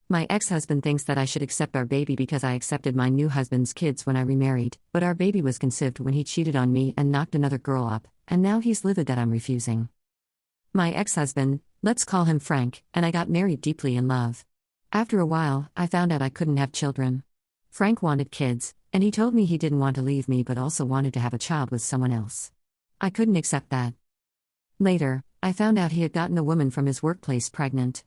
My ex-husband thinks that I should accept our baby because I accepted my new husband's kids when I remarried, but our baby was conceived when he cheated on me and knocked another girl up, and now he's livid that I'm refusing. My ex-husband, let's call him Frank, and I got married deeply in love. After a while, I found out I couldn't have children. Frank wanted kids, and he told me he didn't want to leave me but also wanted to have a child with someone else. I couldn't accept that. Later, I found out he had gotten a woman from his workplace pregnant.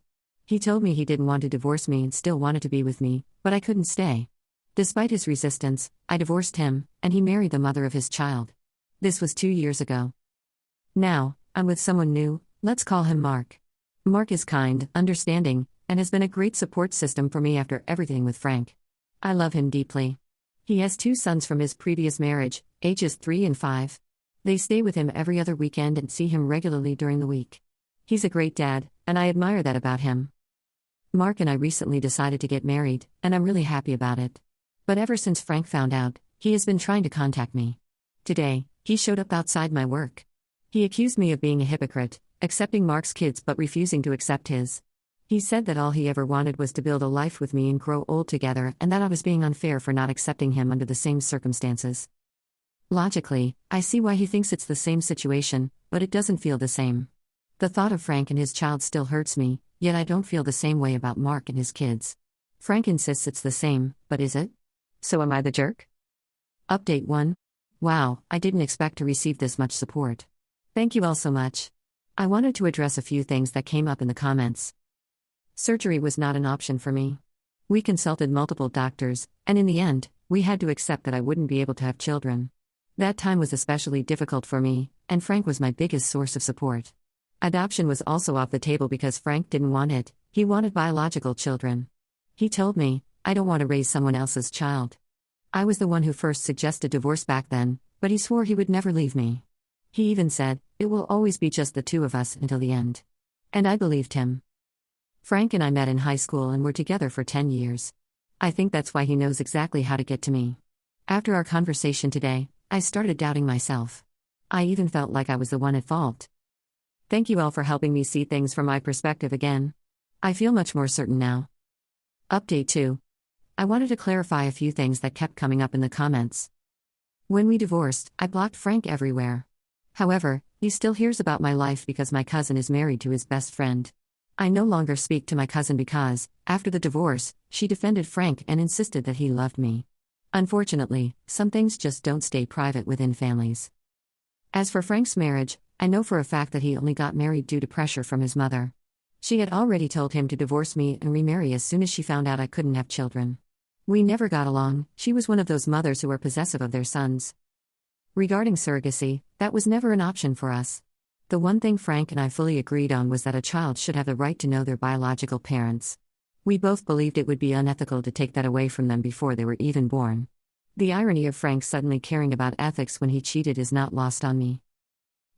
He told me he didn't want to divorce me and still wanted to be with me, but I couldn't stay. Despite his resistance, I divorced him, and he married the mother of his child. This was 2 years ago. Now, I'm with someone new, let's call him Mark. Mark is kind, understanding, and has been a great support system for me after everything with Frank. I love him deeply. He has 2 sons from his previous marriage, ages 3 and 5. They stay with him every other weekend and see him regularly during the week. He's a great dad, and I admire that about him. Mark and I recently decided to get married, and I'm really happy about it. But ever since Frank found out, he has been trying to contact me. Today, he showed up outside my work. He accused me of being a hypocrite, accepting Mark's kids but refusing to accept his. He said that all he ever wanted was to build a life with me and grow old together, and that I was being unfair for not accepting him under the same circumstances. Logically, I see why he thinks it's the same situation, but it doesn't feel the same. The thought of Frank and his child still hurts me, yet I don't feel the same way about Mark and his kids. Frank insists it's the same, but is it? So am I the jerk? Update 1. Wow, I didn't expect to receive this much support. Thank you all so much. I wanted to address a few things that came up in the comments. Surgery was not an option for me. We consulted multiple doctors, and in the end, we had to accept that I wouldn't be able to have children. That time was especially difficult for me, and Frank was my biggest source of support. Adoption was also off the table because Frank didn't want it, he wanted biological children. He told me, I don't want to raise someone else's child. I was the one who first suggested divorce back then, but he swore he would never leave me. He even said, it will always be just the 2 of us until the end. And I believed him. Frank and I met in high school and were together for 10 years. I think that's why he knows exactly how to get to me. After our conversation today, I started doubting myself. I even felt like I was the one at fault. Thank you all for helping me see things from my perspective again. I feel much more certain now. Update 2. I wanted to clarify a few things that kept coming up in the comments. When we divorced, I blocked Frank everywhere. However, he still hears about my life because my cousin is married to his best friend. I no longer speak to my cousin because, after the divorce, she defended Frank and insisted that he loved me. Unfortunately, some things just don't stay private within families. As for Frank's marriage, I know for a fact that he only got married due to pressure from his mother. She had already told him to divorce me and remarry as soon as she found out I couldn't have children. We never got along. She was one of those mothers who are possessive of their sons. Regarding surrogacy, that was never an option for us. The one thing Frank and I fully agreed on was that a child should have the right to know their biological parents. We both believed it would be unethical to take that away from them before they were even born. The irony of Frank suddenly caring about ethics when he cheated is not lost on me.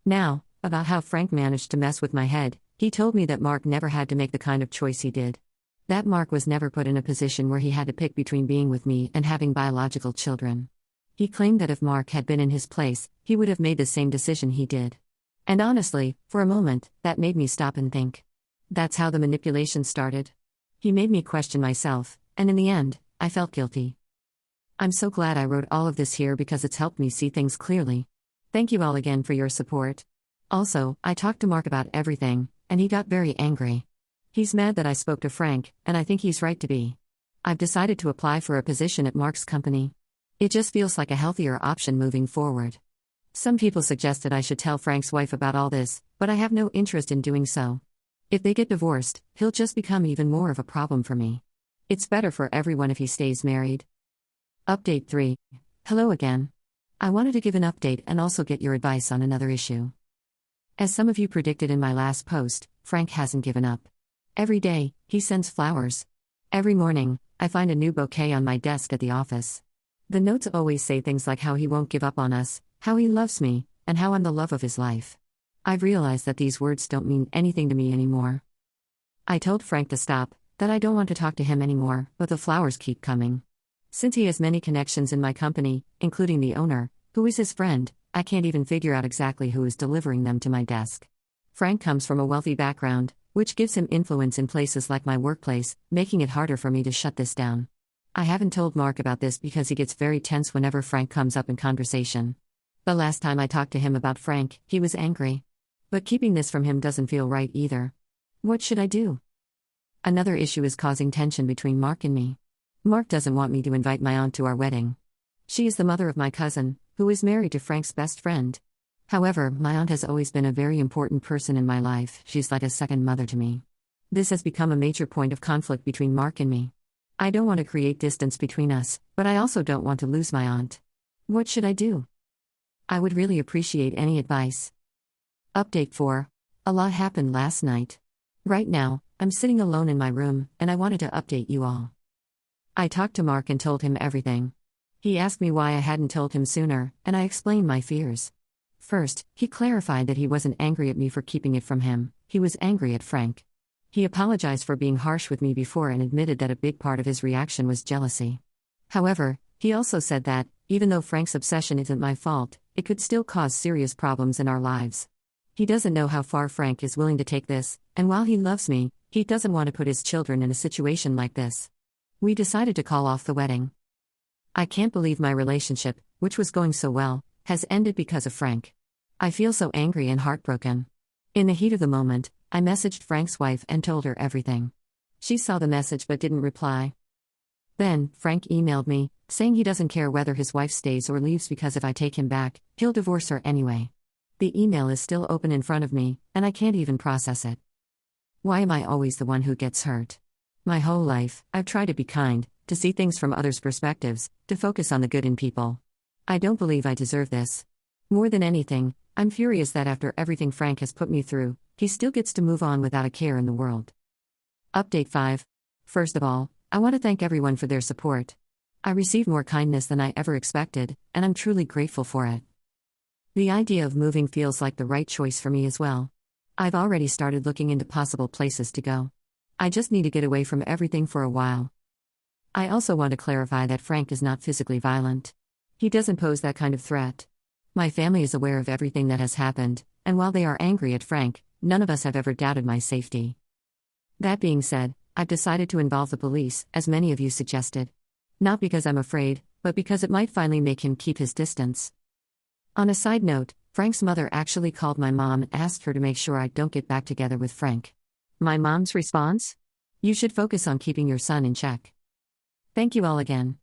Now, about how Frank managed to mess with my head, he told me that Mark never had to make the kind of choice he did. That Mark was never put in a position where he had to pick between being with me and having biological children. He claimed that if Mark had been in his place, he would have made the same decision he did. And honestly, for a moment, that made me stop and think. That's how the manipulation started. He made me question myself, and in the end, I felt guilty. I'm so glad I wrote all of this here because it's helped me see things clearly. Thank you all again for your support. Also, I talked to Mark about everything, and he got very angry. He's mad that I spoke to Frank, and I think he's right to be. I've decided to apply for a position at Mark's company. It just feels like a healthier option moving forward. Some people suggested I should tell Frank's wife about all this, but I have no interest in doing so. If they get divorced, he'll just become even more of a problem for me. It's better for everyone if he stays married. Update 3. Hello again. I wanted to give an update and also get your advice on another issue. As some of you predicted in my last post, Frank hasn't given up. Every day, he sends flowers. Every morning, I find a new bouquet on my desk at the office. The notes always say things like how he won't give up on us, how he loves me, and how I'm the love of his life. I've realized that these words don't mean anything to me anymore. I told Frank to stop, that I don't want to talk to him anymore, but the flowers keep coming. Since he has many connections in my company, including the owner, who is his friend, I can't even figure out exactly who is delivering them to my desk. Frank comes from a wealthy background, which gives him influence in places like my workplace, making it harder for me to shut this down. I haven't told Mark about this because he gets very tense whenever Frank comes up in conversation. The last time I talked to him about Frank, he was angry. But keeping this from him doesn't feel right either. What should I do? Another issue is causing tension between Mark and me. Mark doesn't want me to invite my aunt to our wedding. She is the mother of my cousin, who is married to Frank's best friend. However, my aunt has always been a very important person in my life. She's like a second mother to me. This has become a major point of conflict between Mark and me. I don't want to create distance between us, but I also don't want to lose my aunt. What should I do? I would really appreciate any advice. Update 4. A lot happened last night. Right now, I'm sitting alone in my room, and I wanted to update you all. I talked to Mark and told him everything. He asked me why I hadn't told him sooner, and I explained my fears. First, he clarified that he wasn't angry at me for keeping it from him, he was angry at Frank. He apologized for being harsh with me before and admitted that a big part of his reaction was jealousy. However, he also said that, even though Frank's obsession isn't my fault, it could still cause serious problems in our lives. He doesn't know how far Frank is willing to take this, and while he loves me, he doesn't want to put his children in a situation like this. We decided to call off the wedding. I can't believe my relationship, which was going so well, has ended because of Frank. I feel so angry and heartbroken. In the heat of the moment, I messaged Frank's wife and told her everything. She saw the message but didn't reply. Then, Frank emailed me, saying he doesn't care whether his wife stays or leaves because if I take him back, he'll divorce her anyway. The email is still open in front of me, and I can't even process it. Why am I always the one who gets hurt? My whole life, I've tried to be kind, to see things from others' perspectives, to focus on the good in people. I don't believe I deserve this. More than anything, I'm furious that after everything Frank has put me through, he still gets to move on without a care in the world. Update 5. First of all, I want to thank everyone for their support. I received more kindness than I ever expected, and I'm truly grateful for it. The idea of moving feels like the right choice for me as well. I've already started looking into possible places to go. I just need to get away from everything for a while. I also want to clarify that Frank is not physically violent. He doesn't pose that kind of threat. My family is aware of everything that has happened, and while they are angry at Frank, none of us have ever doubted my safety. That being said, I've decided to involve the police, as many of you suggested. Not because I'm afraid, but because it might finally make him keep his distance. On a side note, Frank's mother actually called my mom and asked her to make sure I don't get back together with Frank. My mom's response? You should focus on keeping your son in check. Thank you all again.